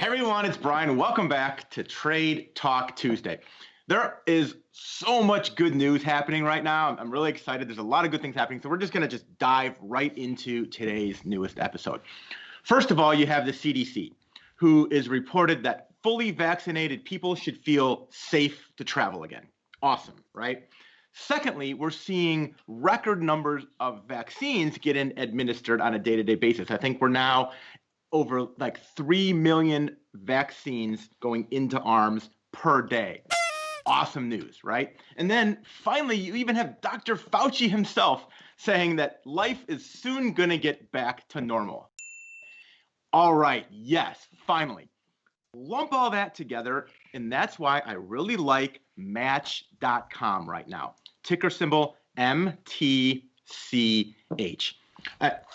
Hey everyone, it's Brian. Welcome back to Trade Talk Tuesday. There is so much good news happening right now. I'm really excited. There's a lot of good things happening. So we're just going to just dive right into today's newest episode. First of all, you have the CDC, who is reported that fully vaccinated people should feel safe to travel again. Awesome, right? Secondly, we're seeing record numbers of vaccines getting administered on a day-to-day basis. I think we're now over like 3 million vaccines going into arms per day. Awesome news, right? And then finally, you even have Dr. Fauci himself saying that life is soon going to get back to normal. All right, yes, finally. Lump all that together, and that's why I really like Match.com right now. Ticker symbol MTCH.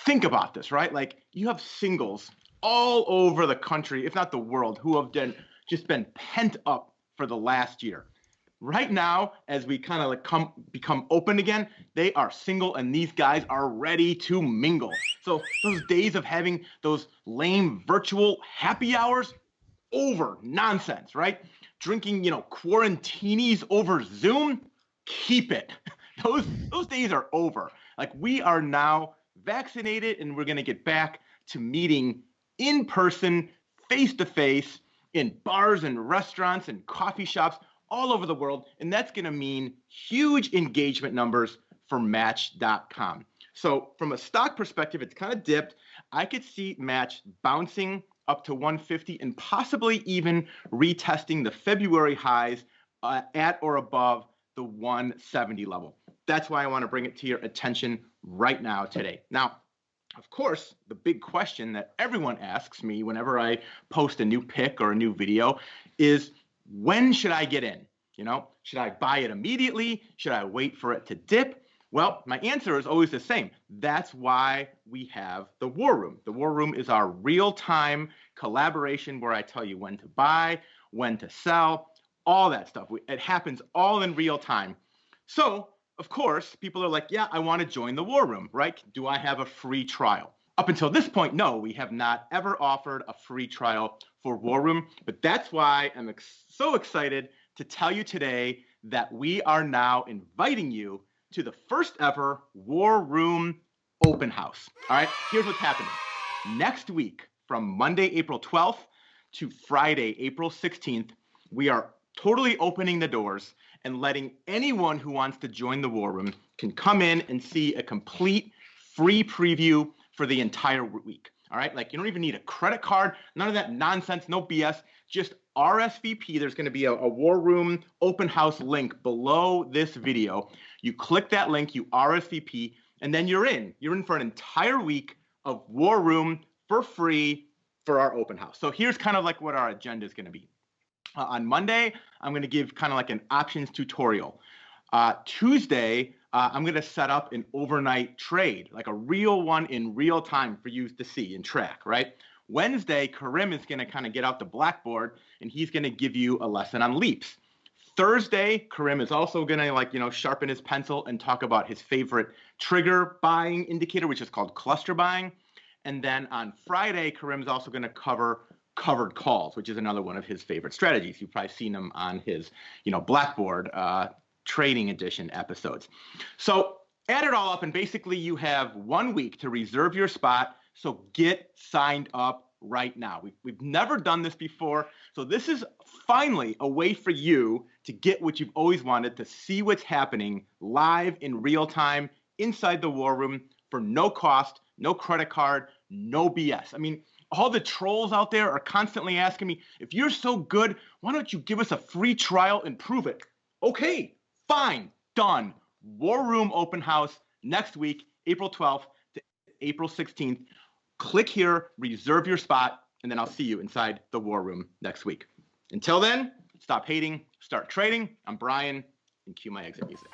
Think about this, right? Like you have singles all over the country, if not the world, who have just been pent up for the last year. Right now, as we kind of like become open again, they are single and these guys are ready to mingle. So those days of having those lame virtual happy hours, over. Nonsense, right? Drinking, quarantinis over Zoom, keep it. Those days are over. Like we are now vaccinated and we're going to get back to meeting in person, face to face, in bars and restaurants and coffee shops all over the world. And that's going to mean huge engagement numbers for Match.com. So from a stock perspective, it's kind of dipped. I could see Match bouncing up to 150 and possibly even retesting the February highs at or above the 170 level. That's why I want to bring it to your attention right now today. Now, of course, the big question that everyone asks me whenever I post a new pick or a new video is, when should I get in? Should I buy it immediately? Should I wait for it to dip? Well, my answer is always the same. That's why we have the War Room. The War Room is our real-time collaboration where I tell you when to buy, when to sell, all that stuff. It happens all in real time. So, of course, people are like, yeah, I want to join the War Room, right? Do I have a free trial? Up until this point, no, we have not ever offered a free trial for War Room, but that's why I'm so excited to tell you today that we are now inviting you to the first ever War Room open house. All right, here's what's happening. Next week, from Monday, April 12th to Friday, April 16th, we are totally opening the doors and letting anyone who wants to join the War Room can come in and see a complete free preview for the entire week. All right, like you don't even need a credit card, none of that nonsense, no BS, just RSVP. There's going to be a War Room open house link below this video. You click that link, you RSVP, and then you're in. You're in for an entire week of War Room for free for our open house. So here's kind of like what our agenda is going to be. On Monday, I'm going to give kind of like an options tutorial. Tuesday, I'm going to set up an overnight trade, like a real one in real time for you to see and track, right? Wednesday, KARIM is going to kind of get out the blackboard and he's going to give you a lesson on leaps. Thursday, KARIM is also going to sharpen his pencil and talk about his favorite trigger buying indicator, which is called cluster buying. And then on Friday, KARIM is also going to cover covered calls, which is another one of his favorite strategies. You've probably seen him on his, Blackboard Trading Edition episodes. So add it all up, and basically you have 1 week to reserve your spot. So get signed up right now. We've never done this before. So this is finally a way for you to get what you've always wanted, to see what's happening live in real time inside the War Room for no cost, no credit card, no BS. I mean, all the trolls out there are constantly asking me, if you're so good, why don't you give us a free trial and prove it? Okay, fine, done. War Room open house next week, April 12th to April 16th. Click here, reserve your spot, and then I'll see you inside the War Room next week. Until then, stop hating, start trading. I'm Brian, and cue my exit music.